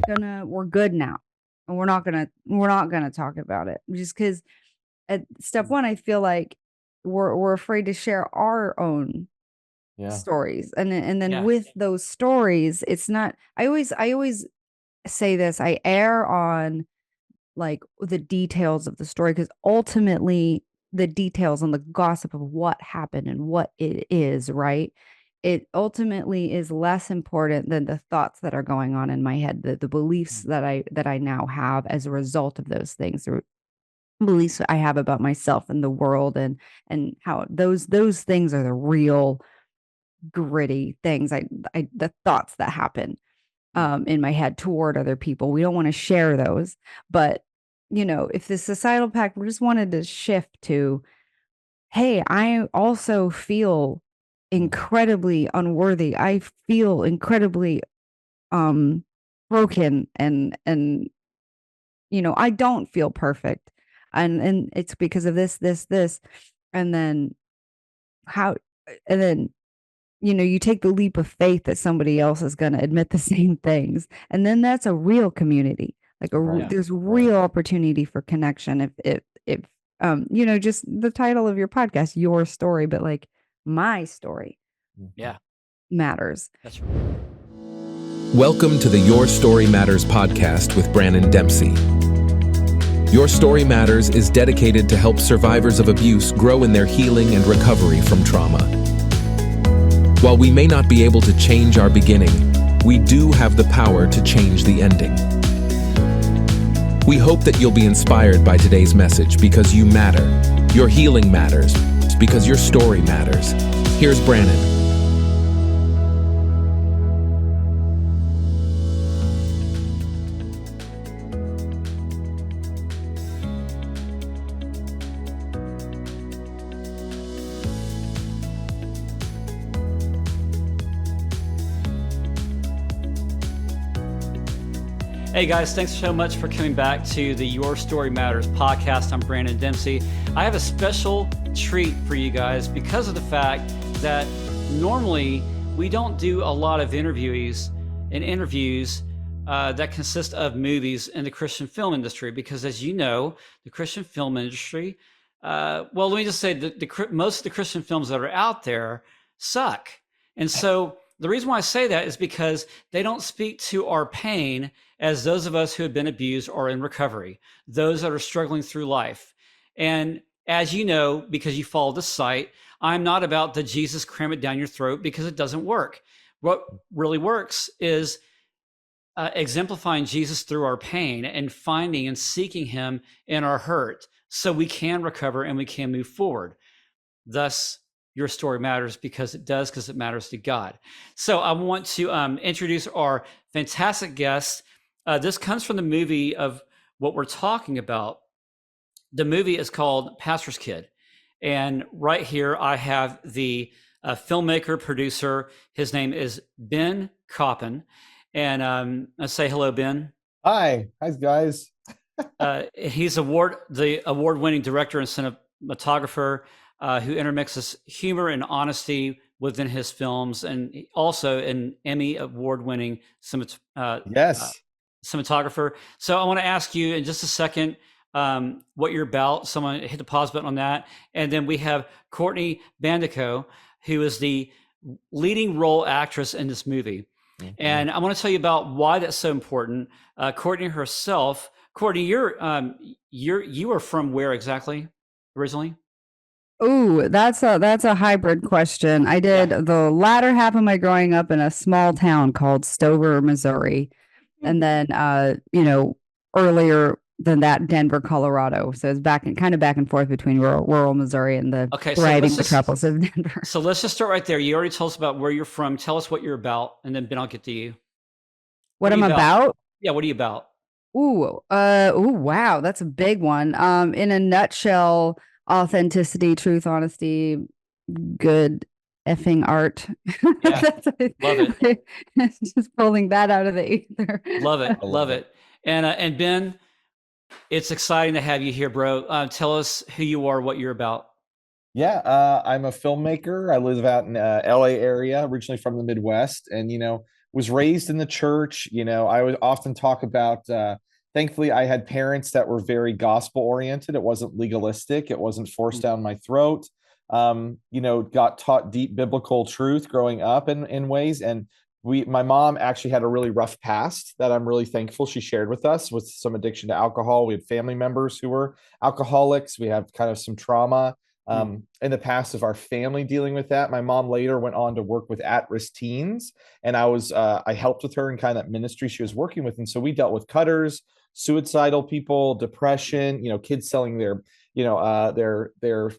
we're good now, and we're not gonna talk about it just because at step one, I feel like we're afraid to share our own Yeah. stories, and then with those stories, it's not. I always say this. I err on like the details of the story because ultimately the details and the gossip of what happened and what it is, right? It ultimately is less important than the thoughts that are going on in my head, the beliefs that I now have as a result of those things, or beliefs I have about myself and the world, and how those things are the real gritty things. I the thoughts that happen in my head toward other people. We don't want to share those. But, if the societal pact just wanted to shift to, hey, I also feel incredibly unworthy. I feel incredibly um broken and I don't feel perfect. And it's because of this. And then how and then you take the leap of faith that somebody else is going to admit the same things. And then that's a real community. Like there's real opportunity for connection. If just the title of your podcast, your story, but like my story matters. That's right. Welcome to the Your Story Matters podcast with Branon Dempsey. Your Story Matters is dedicated to help survivors of abuse grow in their healing and recovery from trauma. While we may not be able to change our beginning, we do have the power to change the ending. We hope that you'll be inspired by today's message because you matter. Your healing matters because your story matters. Here's Branon. Hey guys, thanks so much for coming back to the Your Story Matters podcast. I'm Branon Dempsey. I have a special treat for you guys because of the fact that normally we don't do a lot of interviews that consist of movies in the Christian film industry because, as you know, the Christian film industry, let me just say that most of the Christian films that are out there suck. And so the reason why I say that is because they don't speak to our pain as those of us who have been abused or in recovery, those that are struggling through life. And as you know, because you follow the site, I'm not about the Jesus cram it down your throat because it doesn't work. What really works is exemplifying Jesus through our pain and finding and seeking him in our hurt so we can recover and we can move forward. Thus, your story matters because it matters to God. So I want to introduce our fantastic guest. This comes from the movie of what we're talking about. The movie is called Pastor's Kid. And right here, I have the filmmaker, producer. His name is Ben Koppin. And let's say hello, Ben. Hi guys. He's the award-winning director and cinematographer who intermixes humor and honesty within his films, and also an Emmy award-winning cinematographer. So I want to ask you in just a second what you're about. Someone hit the pause button on that. And then we have Courtney Bandeko, who is the leading role actress in this movie. Mm-hmm. And I want to tell you about why that's so important. Courtney herself. Courtney, you are from where exactly originally? Ooh, that's a hybrid question. I did the latter half of my growing up in a small town called Stover, Missouri. And then earlier than that, Denver, Colorado. So it's back and forth between rural Missouri and the thriving metropolis of Denver. So let's just start right there. You already told us about where you're from. Tell us what you're about, and then Ben, I'll get to you. What I'm about? Yeah, what are you about? Wow, that's a big one. In a nutshell, authenticity, truth, honesty, good effing art. Yeah, love it. Just pulling that out of the ether. Love it. And Ben, it's exciting to have you here, bro. Tell us who you are, what you're about. Yeah, I'm a filmmaker. I live out in LA area, originally from the Midwest, and was raised in the church. I would often talk about, thankfully, I had parents that were very gospel oriented. It wasn't legalistic. It wasn't forced down my throat. Got taught deep biblical truth growing up in ways. And my mom actually had a really rough past that I'm really thankful she shared with us, with some addiction to alcohol. We had family members who were alcoholics. We have kind of some trauma in the past of our family dealing with that. My mom later went on to work with at-risk teens, and I helped with her in kind of that ministry she was working with. And so we dealt with cutters, suicidal people, depression, kids selling their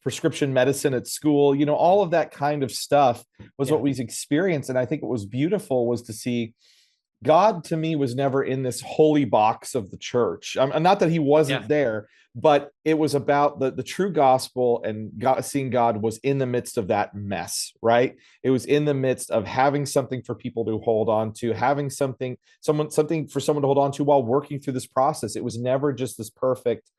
prescription medicine at school, all of that kind of stuff was what we experienced. And I think what was beautiful was to see God, to me, was never in this holy box of the church. Not that he wasn't there, but it was about the true gospel, and seeing God was in the midst of that mess, right? It was in the midst of having something for people to hold on to, having something for someone to hold on to while working through this process. It was never just this perfect,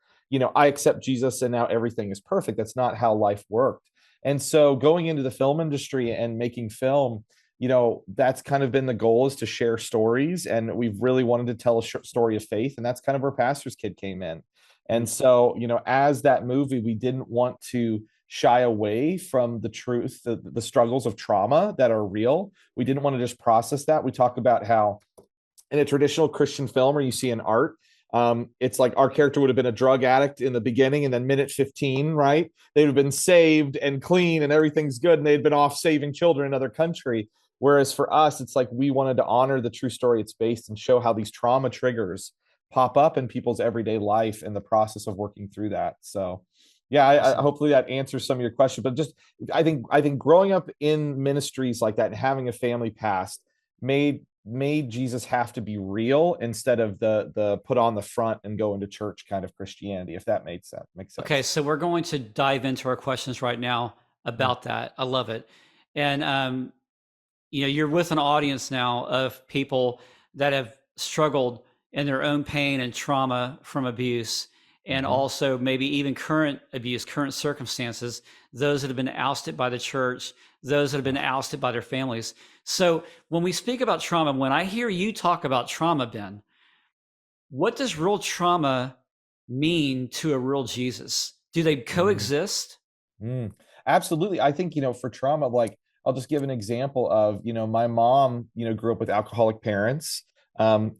I accept Jesus and now everything is perfect. That's not how life worked. And so going into the film industry and making film, that's kind of been the goal, is to share stories. And we've really wanted to tell a story of faith. And that's kind of where Pastor's Kid came in. And so, as that movie, we didn't want to shy away from the truth, the struggles of trauma that are real. We didn't want to just process that. We talk about how in a traditional Christian film, or you see in art, it's like our character would have been a drug addict in the beginning, and then minute 15, right? They'd have been saved and clean and everything's good, and they'd been off saving children in another country. Whereas for us, it's like we wanted to honor the true story it's based and show how these trauma triggers pop up in people's everyday life and the process of working through that. So I hopefully that answers some of your question. But just I think growing up in ministries like that and having a family past made Jesus have to be real instead of the put on the front and go into church kind of Christianity, if that makes sense. Okay, so we're going to dive into our questions right now about that. I love it. And you're with an audience now of people that have struggled in their own pain and trauma from abuse, and also maybe even current abuse, current circumstances, those that have been ousted by the church, those that have been ousted by their families. So when we speak about trauma, when I hear you talk about trauma, Ben, what does real trauma mean to a real Jesus? Do they coexist? Absolutely. I think, for trauma, like I'll just give an example of, my mom, grew up with alcoholic parents.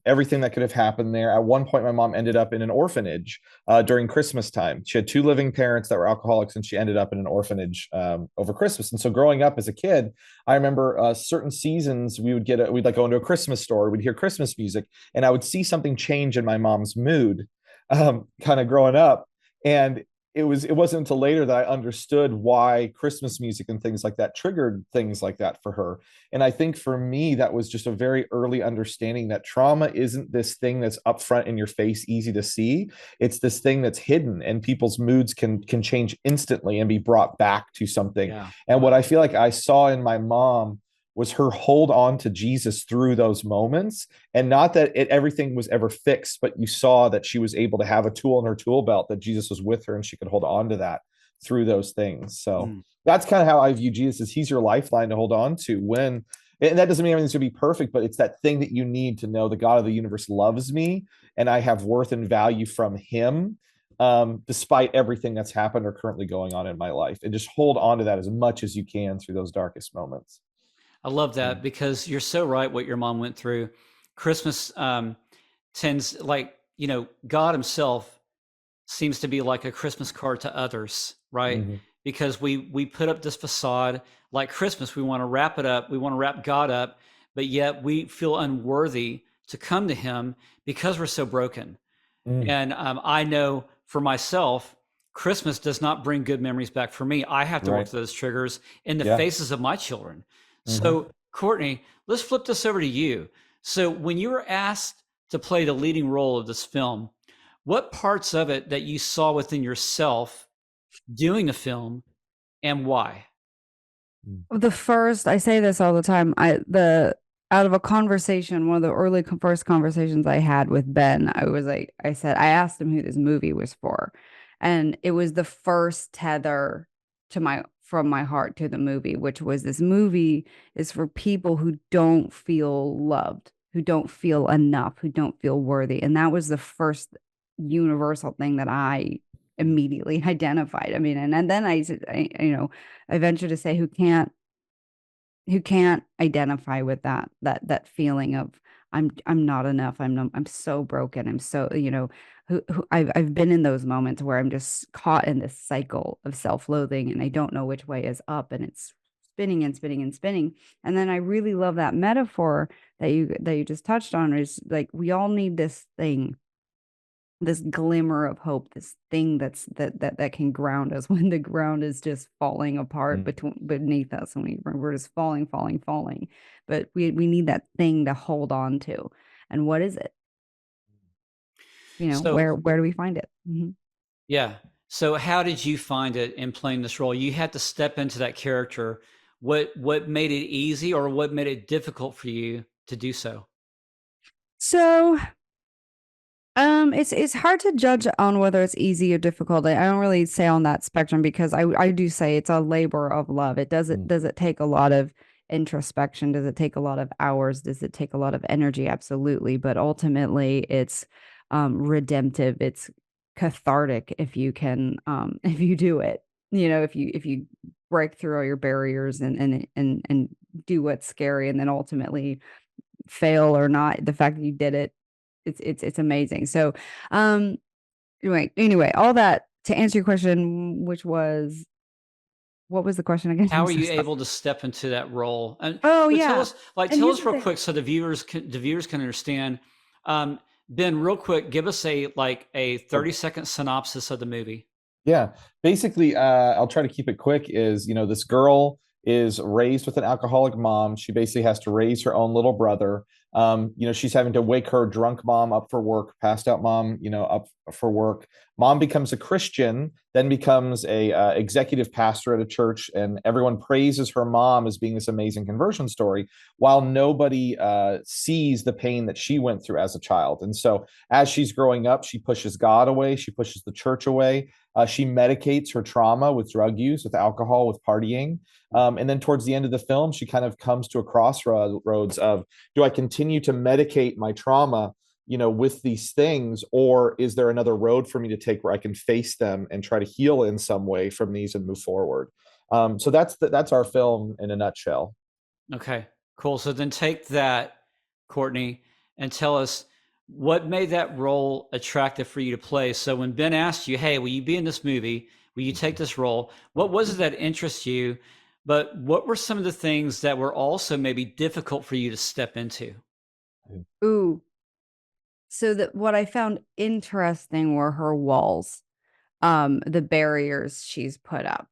Everything that could have happened there. At one point, my mom ended up in an orphanage during Christmas time. She had two living parents that were alcoholics, and she ended up in an orphanage over Christmas. And so growing up as a kid, I remember certain seasons we'd like go into a Christmas store, we'd hear Christmas music, and I would see something change in my mom's mood kind of growing up. And it wasn't until later that I understood why Christmas music and things like that triggered things like that for her. And I think for me, that was just a very early understanding that trauma isn't this thing that's upfront in your face, easy to see. It's this thing that's hidden, and people's moods can change instantly and be brought back to something. Yeah. And what I feel like I saw in my mom was her hold on to Jesus through those moments. And not that everything was ever fixed, but you saw that she was able to have a tool in her tool belt, that Jesus was with her and she could hold on to that through those things. So that's kind of how I view Jesus, as he's your lifeline to hold on to and that doesn't mean everything's going to be perfect, but it's that thing that you need to know the God of the universe loves me and I have worth and value from him, despite everything that's happened or currently going on in my life. And just hold on to that as much as you can through those darkest moments. I love that, because you're so right what your mom went through. Christmas tends, like, God himself seems to be like a Christmas card to others, right? Because we put up this facade like Christmas. We want to wrap it up. We want to wrap God up, but yet we feel unworthy to come to him because we're so broken. And I know for myself, Christmas does not bring good memories back for me. I have to work through those triggers in the faces of my children. So, Courtney, let's flip this over to you. So when you were asked to play the leading role of this film, what parts of it that you saw within yourself doing the film, and why? I say this all the time, out of a conversation, one of the first conversations I had with Ben, I asked him who this movie was for. And it was the first tether to my from my heart to the movie, which was this movie is for people who don't feel loved, who don't feel enough, who don't feel worthy. And that was the first universal thing that I immediately identified. I mean, and then I venture to say who can't identify with that feeling of I'm not enough. I'm so broken. I'm so, who I've been in those moments where I'm just caught in this cycle of self-loathing and I don't know which way is up and it's spinning and spinning and spinning. And then I really love that metaphor that you just touched on, is like we all need this thing, this glimmer of hope, this thing that can ground us when the ground is just falling apart beneath us, and we're just falling. But we need that thing to hold on to. And what is it? So, where do we find it? Yeah. So how did you find it in playing this role? You had to step into that character. What made it easy, or what made it difficult for you to do so? So it's hard to judge on whether it's easy or difficult. I don't really say on that spectrum, because I do say it's a labor of love. Does it take a lot of introspection? Does it take a lot of hours? Does it take a lot of energy? Absolutely. But ultimately it's redemptive. It's cathartic if you can if you do it. If you break through all your barriers and do what's scary, and then ultimately fail or not, the fact that you did it, it's amazing. So anyway, all that to answer your question, which was, what was the question again? How are you able to step into that role? And Yeah. Tell us real quick so the viewers can understand. Ben, real quick, give us a 30-second synopsis of the movie. Yeah, basically, I'll try to keep it quick. Is this girl is raised with an alcoholic mom. She basically has to raise her own little brother. She's having to wake her drunk mom up for work, passed out mom, up for work. Mom becomes a Christian, then becomes a executive pastor at a church, and everyone praises her mom as being this amazing conversion story, while nobody sees the pain that she went through as a child. And so, as she's growing up, she pushes God away, she pushes the church away. She medicates her trauma with drug use, with alcohol, with partying. And then towards the end of the film, she kind of comes to a crossroads of, do I continue to medicate my trauma, with these things, or is there another road for me to take where I can face them and try to heal in some way from these and move forward? So that's our film in a nutshell. Okay, cool. So then take that, Courtney, and tell us what made that role attractive for you to play. So when Ben asked you, hey, will you be in this movie? Will you take this role? What was it that interests you? But what were some of the things that were also maybe difficult for you to step into? Ooh. So what I found interesting were her walls, the barriers she's put up,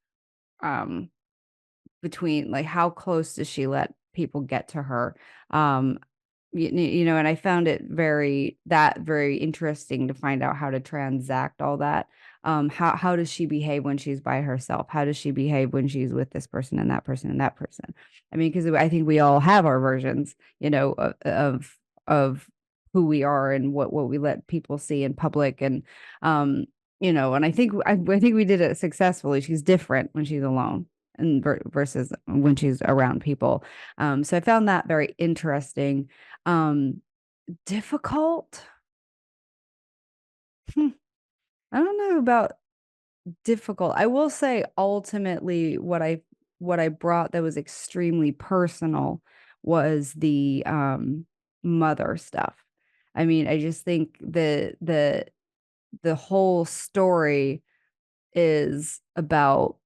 between, like, how close does she let people get to her? And I found it very interesting to find out how to transact all that. How does she behave when she's by herself? How does she behave when she's with this person and that person and that person? I mean, because I think we all have our versions, of who we are and what we let people see in public. And and I think we did it successfully. She's different when she's alone and versus when she's around people. So I found that very interesting. Difficult. I don't know about difficult. I will say ultimately what I brought that was extremely personal was the mother stuff. I mean, I just think the whole story is about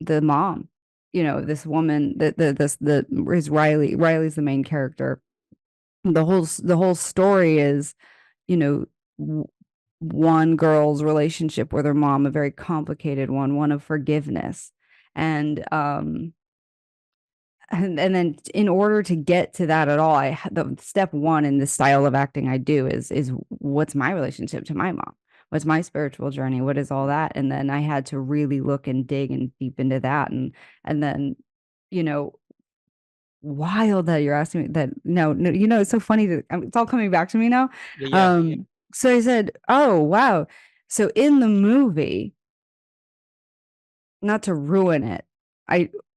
the mom, this woman, is Riley's the main character. The whole story is, one girl's relationship with her mom, a very complicated one of forgiveness. And then in order to get to that at all, the step one in the style of acting I do is what's my relationship to my mom? What's my spiritual journey? What is all that? And then I had to really look and dig and deep into that. And then, wild that you're asking me that. No, it's so funny that it's all coming back to me now. Yeah. So I said, oh, wow. So in the movie, not to ruin it,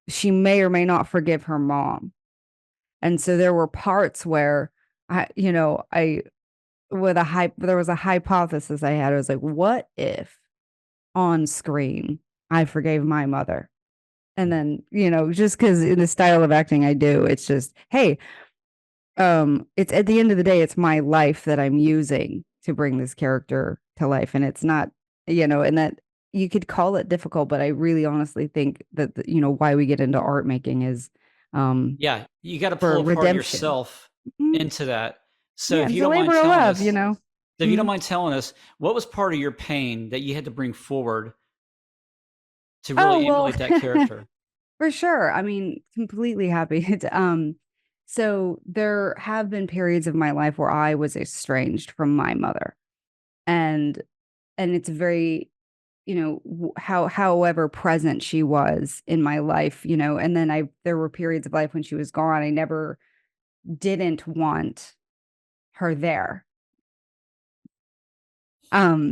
she may or may not forgive her mom. And so there were parts where there was a hypothesis I had. I was like, what if on screen I forgave my mother? And then, just because in the style of acting I do, it's just, hey, it's at the end of the day, it's my life that I'm using to bring this character to life. And it's not, and that you could call it difficult, but I really honestly think that, why we get into art making is, yeah, you got to pull apart yourself into that. So if you don't mind telling us, if you don't mind telling us, what was part of your pain that you had to bring forward to really emulate that character? For sure. I mean, completely happy. So there have been periods of my life where I was estranged from my mother, and it's very, however present she was in my life, and then there were periods of life when she was gone. I never didn't want her there. I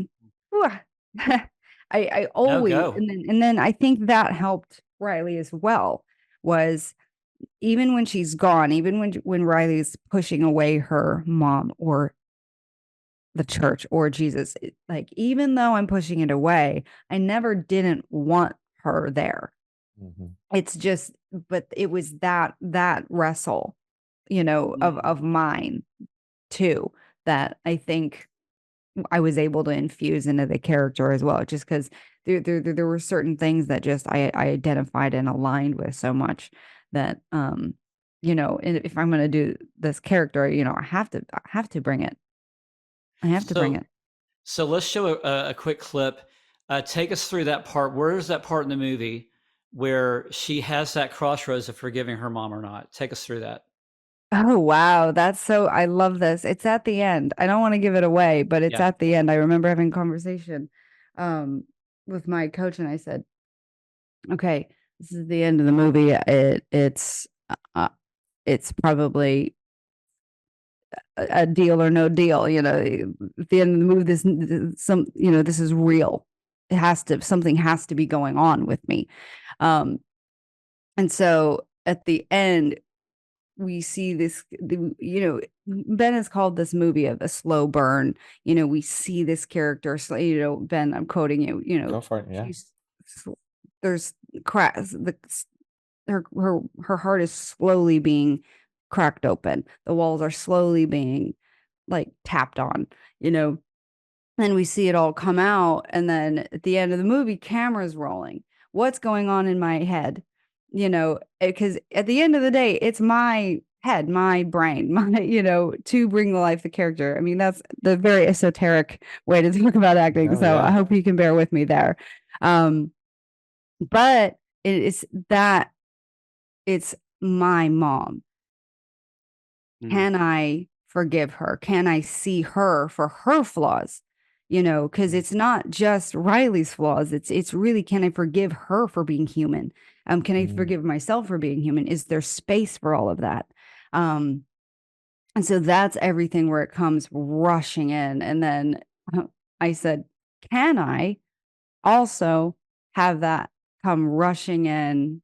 always, and then I think that helped Riley as well, was even when she's gone, even when Riley's pushing away her mom or the church or Jesus, like, even though I'm pushing it away, I never didn't want her there. It's just, but it was that wrestle, of mine too, that I think I was able to infuse into the character as well, just because there were certain things that just I identified and aligned with so much that, and if I'm going to do this character, I have to bring it. I have to bring it. So let's show a quick clip. Take us through that part. Where is that part in the movie where she has that crossroads of forgiving her mom or not? Take us through that. Oh, wow. I love this. It's at the end. I don't want to give it away, but it's at the end. I remember having a conversation with my coach, and I said, okay, this is the end of the movie. It's probably a deal or no deal. At the end of the movie, this is real. Something has to be going on with me. And so at the end, we see this, Ben has called this movie a slow burn. We see this character, Ben, I'm quoting you, Go for it, yeah. There's cracks, her heart is slowly being cracked open. The walls are slowly being like tapped on, and we see it all come out. And then at the end of the movie, camera's rolling. What's going on in my head? Because at the end of the day, it's my head, my brain, to bring to life the character. I mean, that's the very esoteric way to talk about acting. I hope you can bear with me there. But it's my mom. Can I forgive her? Can I see her for her flaws? Because it's not just Riley's flaws. It's really, can I forgive her for being human? Can I forgive myself for being human? Is there space for all of that? And so that's everything where it comes rushing in. And then I said, can I also have that come rushing in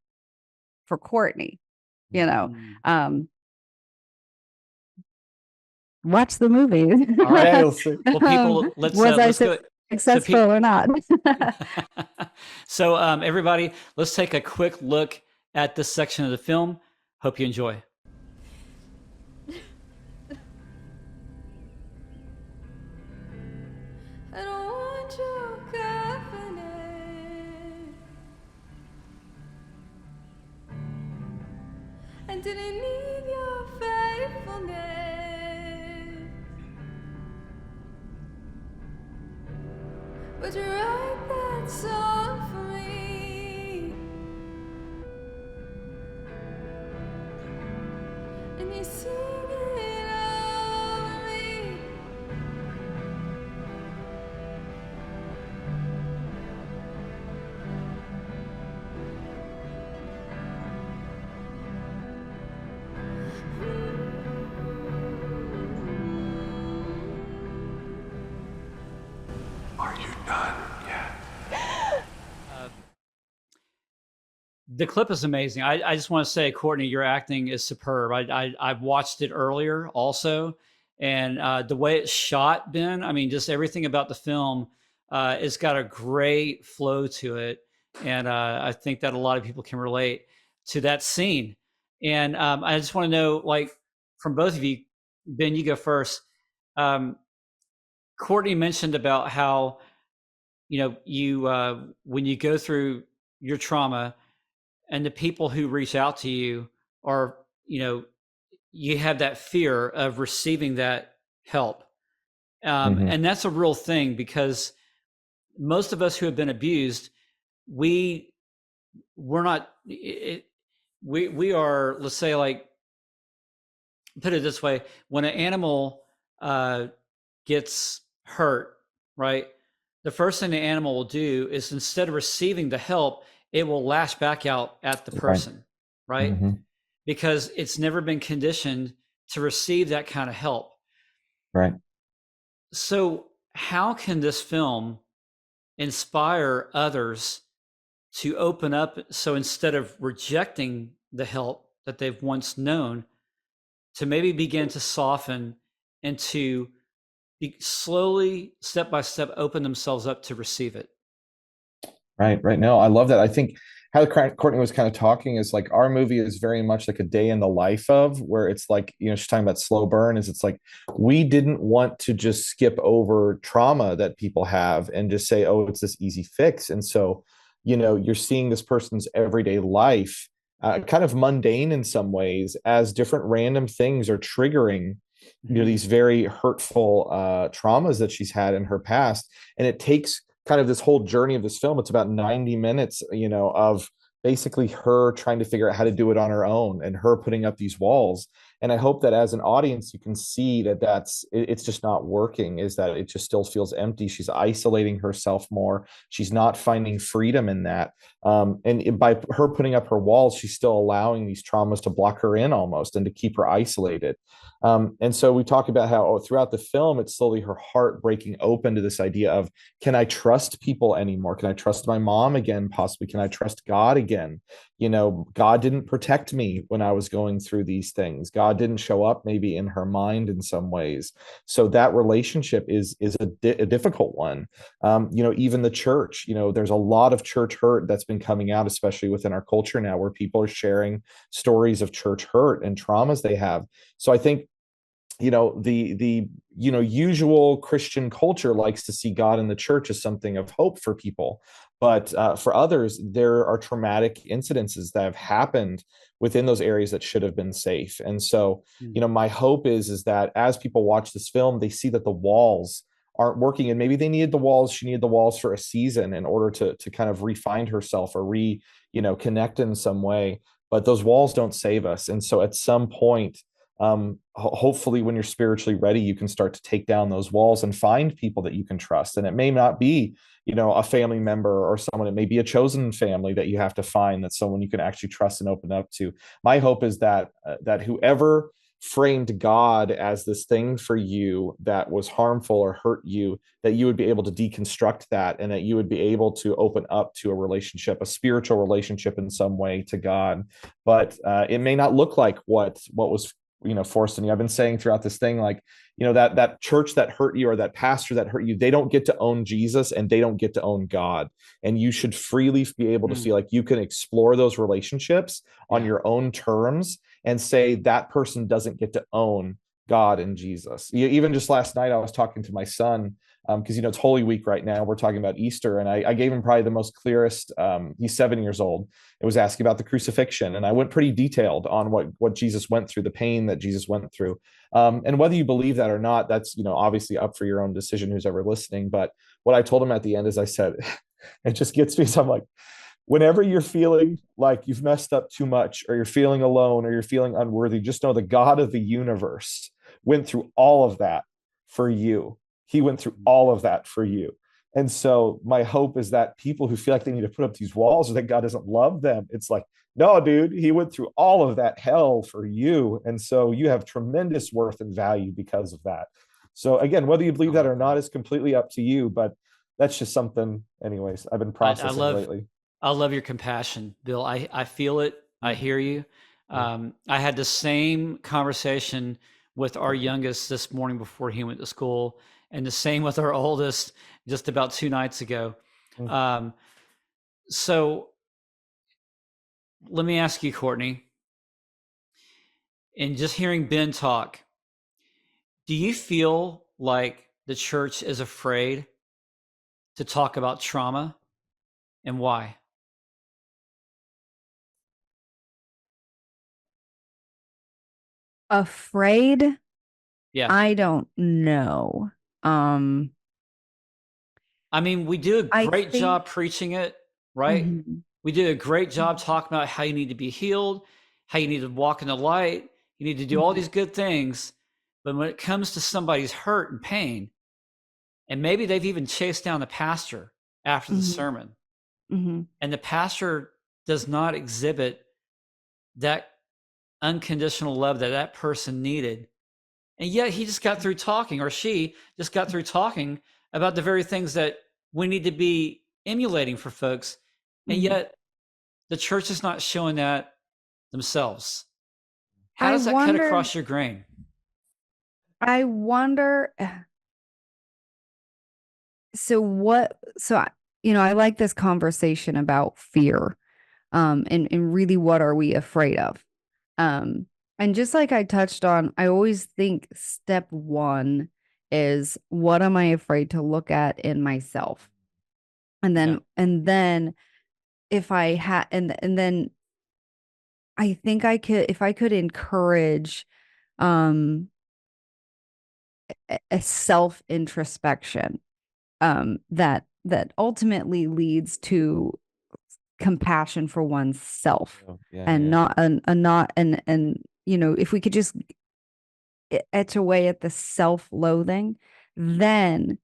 for Courtney? Watch the movie. All right, we'll see. Well, people, let's go. Successful or not. So everybody, let's take a quick look at this section of the film. Hope you enjoy. I don't want your confidence. I didn't need your faithfulness. But you write that song for me, and you sing it over me. Are you done yet? The clip is amazing. I just want to say, Courtney, your acting is superb. I've watched it earlier also, and the way it's shot, Ben. I mean, just everything about the film. It's got a great flow to it, and I think that a lot of people can relate to that scene. And I just want to know, like, from both of you, Ben, you go first. Um, Courtney mentioned about how you when you go through your trauma and the people who reach out to you are, you have that fear of receiving that help. Mhm. And that's a real thing because most of us who have been abused, we we're not we are, let's say, like, put it this way, when an animal gets hurt, right, the first thing the animal will do is, instead of receiving the help, it will lash back out at the Right. person, right? Hmm. Because it's never been conditioned to receive that kind of help. Right. So how can this film inspire others to open up, so instead of rejecting the help that they've once known, to maybe begin to soften and to slowly, step by step, open themselves up to receive it? Right, right. No, I love that. I think how Courtney was kind of talking is like our movie is very much like a day in the life of, where it's like, she's talking about slow burn, is it's like we didn't want to just skip over trauma that people have and just say, oh, it's this easy fix. And so, you're seeing this person's everyday life, kind of mundane in some ways, as different random things are triggering, these very hurtful traumas that she's had in her past. And it takes kind of this whole journey of this film. It's about 90 minutes, of basically her trying to figure out how to do it on her own and her putting up these walls. And I hope that as an audience, you can see that it's just not working, is that it just still feels empty. She's isolating herself more. She's not finding freedom in that. And by her putting up her walls, she's still allowing these traumas to block her in almost and to keep her isolated. And so we talk about how throughout the film, it's slowly her heart breaking open to this idea of, can I trust people anymore? Can I trust my mom again? Possibly. Can I trust God again? God didn't protect me when I was going through these things. God didn't show up maybe in her mind in some ways. So that relationship is a difficult one. Even the church, there's a lot of church hurt that's been coming out, especially within our culture now, where people are sharing stories of church hurt and traumas they have. So I think the usual Christian culture likes to see God in the church as something of hope for people, but for others, there are traumatic incidences that have happened within those areas that should have been safe. And so my hope is that as people watch this film, they see that the walls aren't working, and maybe she needed the walls for a season in order to kind of re-find herself or connect in some way, but those walls don't save us. And so at some point, hopefully when you're spiritually ready, you can start to take down those walls and find people that you can trust. And it may not be a family member or someone. It may be a chosen family that you have to find, that's someone you can actually trust and open up to. My hope is that whoever framed God as this thing for you that was harmful or hurt you, that you would be able to deconstruct that, and that you would be able to open up to a relationship, a spiritual relationship in some way to God. But it may not look like what was forced on you. I've been saying throughout this thing, like, that church that hurt you or that pastor that hurt you, they don't get to own Jesus and they don't get to own God. And you should freely be able to feel like you can explore those relationships on your own terms and say that person doesn't get to own God and Jesus. Even just last night, I was talking to my son, because it's Holy Week right now. We're talking about Easter, and I gave him probably the most clearest. He's 7 years old. It was asking about the crucifixion, and I went pretty detailed on what Jesus went through, the pain that Jesus went through, and whether you believe that or not, that's obviously up for your own decision, who's ever listening. But what I told him at the end is, I said, it just gets me. So I'm like, whenever you're feeling like you've messed up too much, or you're feeling alone, or you're feeling unworthy, just know the God of the universe went through all of that for you. He went through all of that for you. And so my hope is that people who feel like they need to put up these walls or that God doesn't love them, it's like, no, dude, he went through all of that hell for you. And so you have tremendous worth and value because of that. So again, whether you believe that or not is completely up to you, but that's just something, anyways, I've been processing lately. I love your compassion, Bill. I feel it. I hear you. I had the same conversation with our youngest this morning before he went to school, and the same with our oldest just about 2 nights ago. So let me ask you, Courtney, and just hearing Ben talk, do you feel like the church is afraid to talk about trauma, and why? Afraid? Yeah. I don't know. I mean, we do a I great think job preaching it, right? Mhm. We do a great job talking about how you need to be healed, how you need to walk in the light, you need to do all Mhm. these good things. But when it comes to somebody's hurt and pain, and maybe they've even chased down the pastor after the Mhm. sermon, Mhm. and the pastor does not exhibit that unconditional love that that person needed. And yet he just got through talking, or she just got through talking about the very things that we need to be emulating for folks. And Mhm. yet the church is not showing that themselves. How I does that cut wonder across your grain? I wonder so what so I, I like this conversation about fear. And really what are we afraid of? Um, and just like I touched on, I always think step one is what am I afraid to look at in myself? And Yeah. then if I had and then I think I could if I could encourage um a self introspection that ultimately leads to compassion for oneself Oh, yeah, and yeah. not and not and if we could just etch away at the self-loathing, then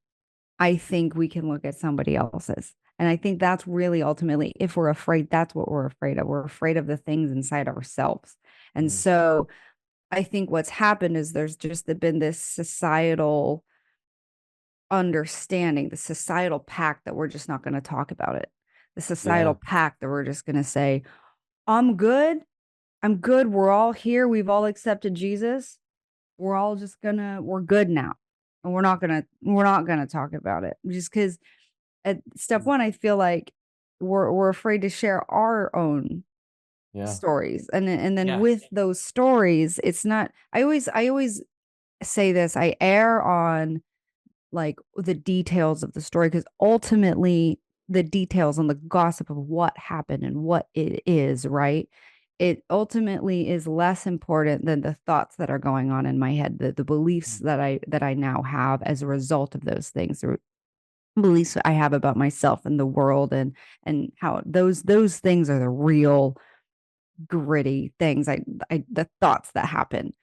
I think we can look at somebody else's. And I think that's really ultimately, if we're afraid, that's what we're afraid of. We're afraid of the things inside ourselves. And Mhm. so I think what's happened is there's just been this societal understanding, the societal pact that we're just not going to talk about it. The societal Yeah. pact that we're just going to say, I'm good. I'm good. We're all here. We've all accepted Jesus. We're all just we're good now. And we're not gonna talk about it. Just because at step one, I feel like we're afraid to share our own Yeah. stories. And then Yeah. with those stories, it's not I always say this, I err on like the details of the story because ultimately the details and the gossip of what happened and what it is, right? It ultimately is less important than the thoughts that are going on in my head, the beliefs that I now have as a result of those things, or beliefs I have about myself and the world and how those things are the real gritty things. I the thoughts that happen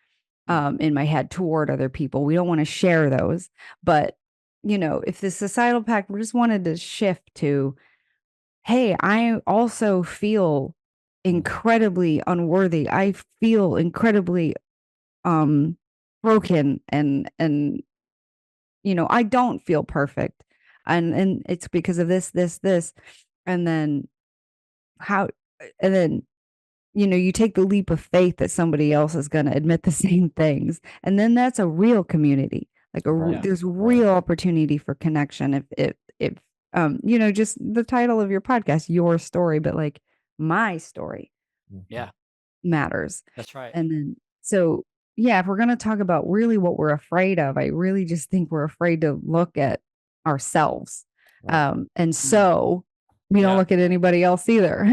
in my head toward other people. We don't want to share those. But, if the societal pact we just wanted to shift to, hey, I also feel incredibly unworthy. I feel incredibly broken and I don't feel perfect. And it's because of this. And then how and then you take the leap of faith that somebody else is going to admit the same things. And then that's a real community. Like Right. there's Right. real opportunity for connection. If just the title of your podcast, your story, but like my story Yeah. matters. That's right. And then, so yeah, if we're going to talk about really what we're afraid of, I really just think we're afraid to look at ourselves. Right. And so we don't Yeah. look at anybody else either.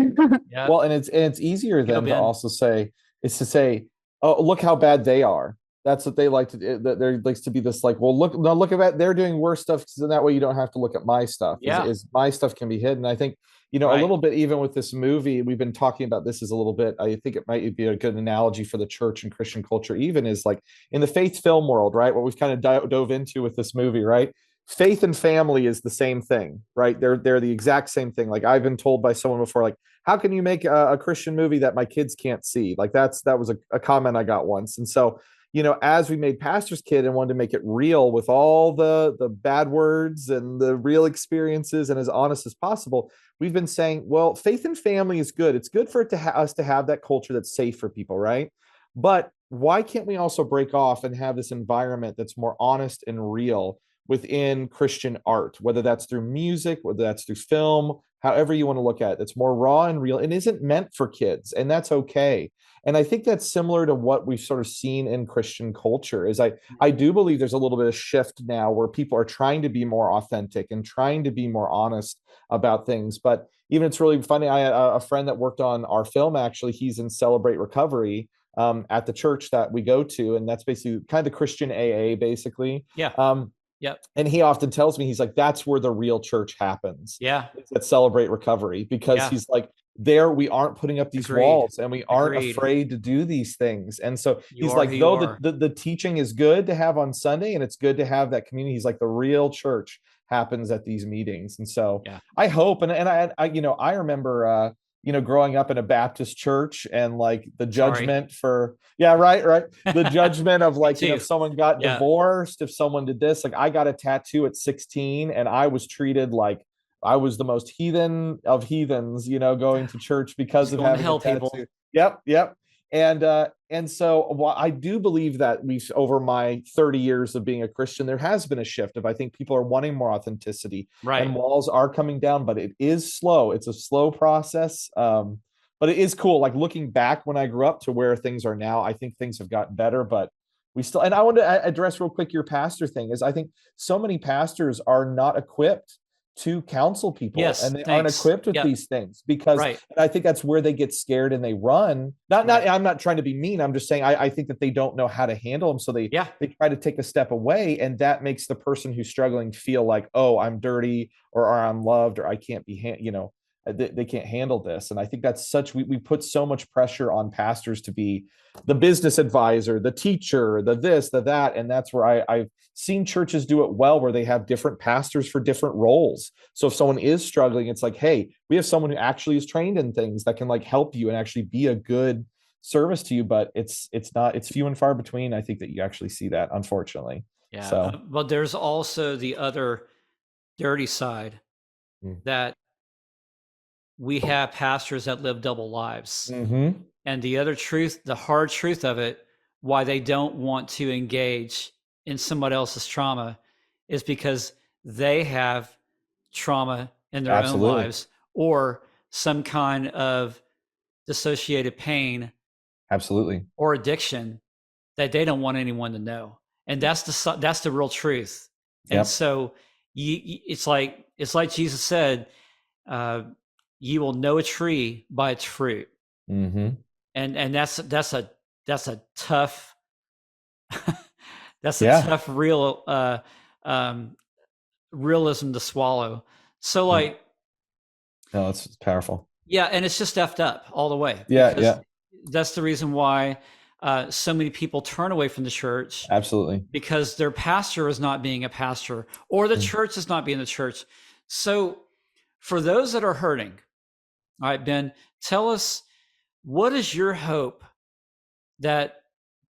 Yeah. Well, and it's easier Go, then to Ben. also say is to say, oh, look how bad they are. That's what they like to do. There likes to be this like, well, look, no, look at that. They're doing worse stuff. So that way you don't have to look at my stuff. Yeah. Is my stuff can be hidden. I think, a Right. little bit even with this movie, we've been talking about this as a little bit. I think it might be a good analogy for the church and Christian culture, even is like in the faith film world, right? What we've kind of dove into with this movie, right? Faith and family is the same thing, right? They're the exact same thing. Like I've been told by someone before, like, how can you make a Christian movie that my kids can't see? Like that was a comment I got once. And so, as we made Pastor's Kid and wanted to make it real with all the bad words and the real experiences and as honest as possible, we've been saying, well, faith and family is good. It's good for it to us to have that culture that's safe for people, right? But why can't we also break off and have this environment that's more honest and real within Christian art, whether that's through music, whether that's through film, however you want to look at it, that's more raw and real and isn't meant for kids, and that's okay. And I think that's similar to what we've sort of seen in Christian culture. Is I do believe there's a little bit of shift now where people are trying to be more authentic and trying to be more honest about things. But even it's really funny. I had a friend that worked on our film. Actually, he's in Celebrate Recovery at the church that we go to, and that's basically kind of the Christian AA, basically. Yeah. Yep. And he often tells me, he's like, that's where the real church happens. Yeah. It's at Celebrate Recovery, because he's like, there we aren't putting up these walls and we aren't afraid to do these things. And so he's like, though the teaching is good to have on Sunday and it's good to have that community, he's like, the real church happens at these meetings. And so I hope, and I remember growing up in a Baptist church and like the judgment the judgment of like, if someone got divorced, if someone did this, like I got a tattoo at 16 and I was treated like I was the most heathen of heathens, going to church because of having a tattoo. People. Yep. And so I do believe that over my 30 years of being a Christian, there has been a shift of, I think people are wanting more authenticity, and walls are coming down, but it is slow. It's a slow process. But it is cool. Like looking back when I grew up to where things are now, I think things have gotten better, but we still, and I want to address real quick your pastor thing is I think so many pastors are not equipped to counsel people, and they aren't equipped with these things because and I think that's where they get scared and they run. I'm not trying to be mean. I'm just saying I think that they don't know how to handle them. So they try to take a step away, and that makes the person who's struggling feel like, oh, I'm dirty or I'm loved or I can't be, they can't handle this. And I think that's we put so much pressure on pastors to be the business advisor, the teacher, the this, the that. And that's where I've seen churches do it well, where they have different pastors for different roles. So if someone is struggling, it's like, hey, we have someone who actually is trained in things that can like help you and actually be a good service to you. But it's few and far between. I think that you actually see that, unfortunately. Yeah. So, but there's also the other dirty side that we have pastors that live double lives. And the other truth, the hard truth of it, why they don't want to engage in somebody else's trauma is because they have trauma in their own lives or some kind of dissociated pain or addiction that they don't want anyone to know. And that's the real truth. And so it's like Jesus said, you will know a tree by its fruit. And that's a tough, tough realism to swallow. So like, no, it's powerful. Yeah. And it's just effed up all the way. Yeah. That's the reason why so many people turn away from the church. Absolutely. Because their pastor is not being a pastor or the church is not being the church. So for those that are hurting, all right, Ben, tell us, what is your hope that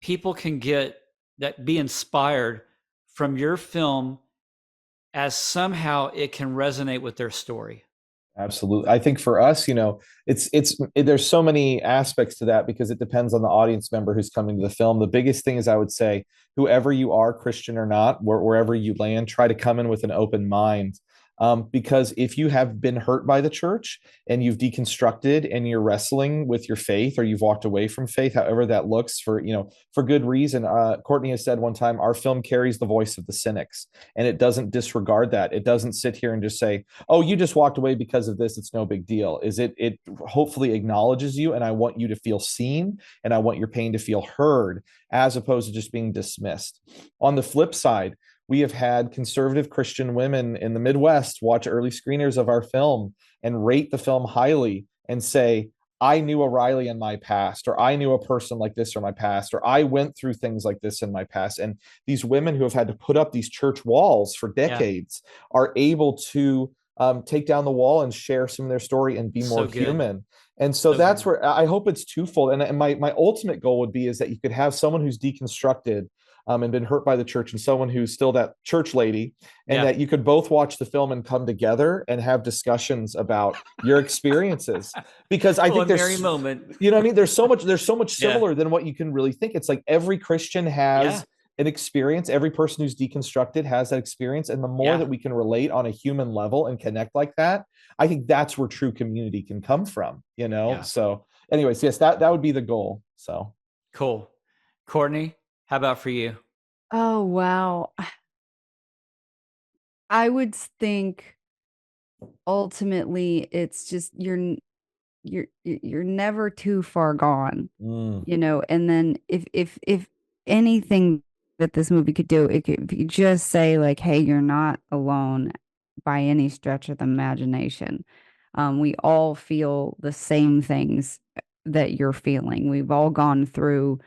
people can be inspired from your film as somehow it can resonate with their story? Absolutely. I think for us, there's so many aspects to that because it depends on the audience member who's coming to the film. The biggest thing is, I would say, whoever you are, Christian or not, wherever you land, try to come in with an open mind. Because if you have been hurt by the church and you've deconstructed and you're wrestling with your faith, or you've walked away from faith, however that looks for good reason. Courtney has said one time, our film carries the voice of the cynics, and it doesn't disregard that. It doesn't sit here and just say, oh, you just walked away because of this, it's no big deal. It hopefully acknowledges you, and I want you to feel seen, and I want your pain to feel heard, as opposed to just being dismissed. On the flip side, we have had conservative Christian women in the Midwest watch early screeners of our film and rate the film highly and say, I knew a Riley in my past, or I knew a person like this in my past, or I went through things like this in my past. And these women who have had to put up these church walls for decades are able to take down the wall and share some of their story and be more human. And so Okay. that's where I hope it's twofold. And my ultimate goal would be is that you could have someone who's deconstructed and been hurt by the church, and someone who's still that church lady, and that you could both watch the film and come together and have discussions about your experiences. Because I think there's merry moment. you know what I mean? There's so much similar than what you can really think. It's like every Christian has an experience. Every person who's deconstructed has that experience. And the more that we can relate on a human level and connect like that, I think that's where true community can come from, you know? Yeah. So anyways, yes, that would be the goal. So Cool. Courtney, how about for you? Oh, wow. I would think ultimately it's just you're never too far gone, you know. And then if anything that this movie could do, it could, if you just say like, hey, you're not alone by any stretch of the imagination. We all feel the same things that you're feeling. We've all gone through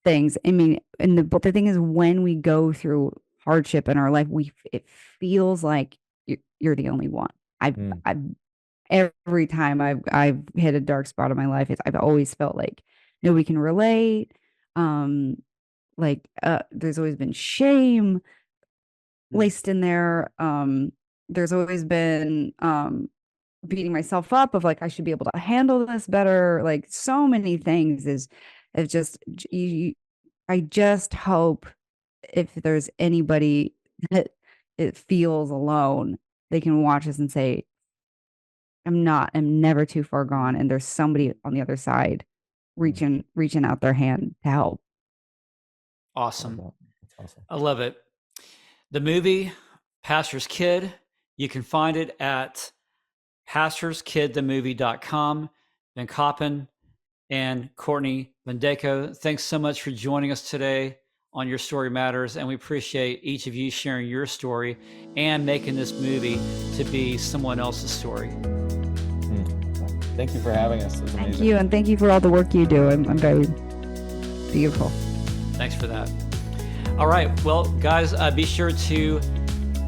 things. I mean, but the thing is, when we go through hardship in our life, it feels like you're the only one. I've every time I've hit a dark spot in my life, I've always felt like nobody can relate. There's always been shame laced in there. There's always been beating myself up of like, I should be able to handle this better. Like so many things is just I just hope if there's anybody that it feels alone, they can watch this and say, I'm never too far gone. And there's somebody on the other side reaching out their hand to help. Awesome. That's awesome. I love it. The movie Pastor's Kid, you can find it at pastorskidthemovie.com. Ben Koppin and Courtney Bandeko, thanks so much for joining us today on Your Story Matters. And we appreciate each of you sharing your story and making this movie to be someone else's story. Thank you for having us. It was amazing. Thank you. And thank you for all the work you do. I'm very beautiful. Thanks for that. All right. Well, guys, be sure to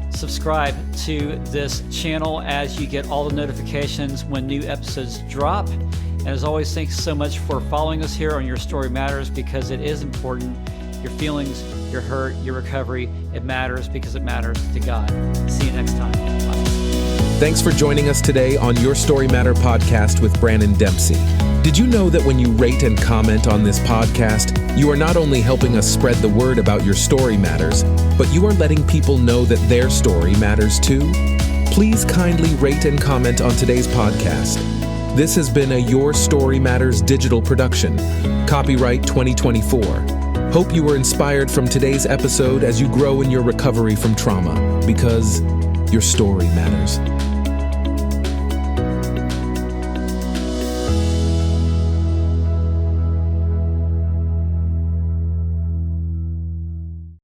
subscribe to this channel as you get all the notifications when new episodes drop. And as always, thanks so much for following us here on Your Story Matters, because it is important. Your feelings, your hurt, your recovery, it matters because it matters to God. See you next time. Bye. Thanks for joining us today on Your Story Matter podcast with Branon Dempsey. Did you know that when you rate and comment on this podcast, you are not only helping us spread the word about Your Story Matters, but you are letting people know that their story matters too? Please kindly rate and comment on today's podcast. This has been a Your Story Matters digital production. Copyright 2024. Hope you were inspired from today's episode as you grow in your recovery from trauma, because your story matters.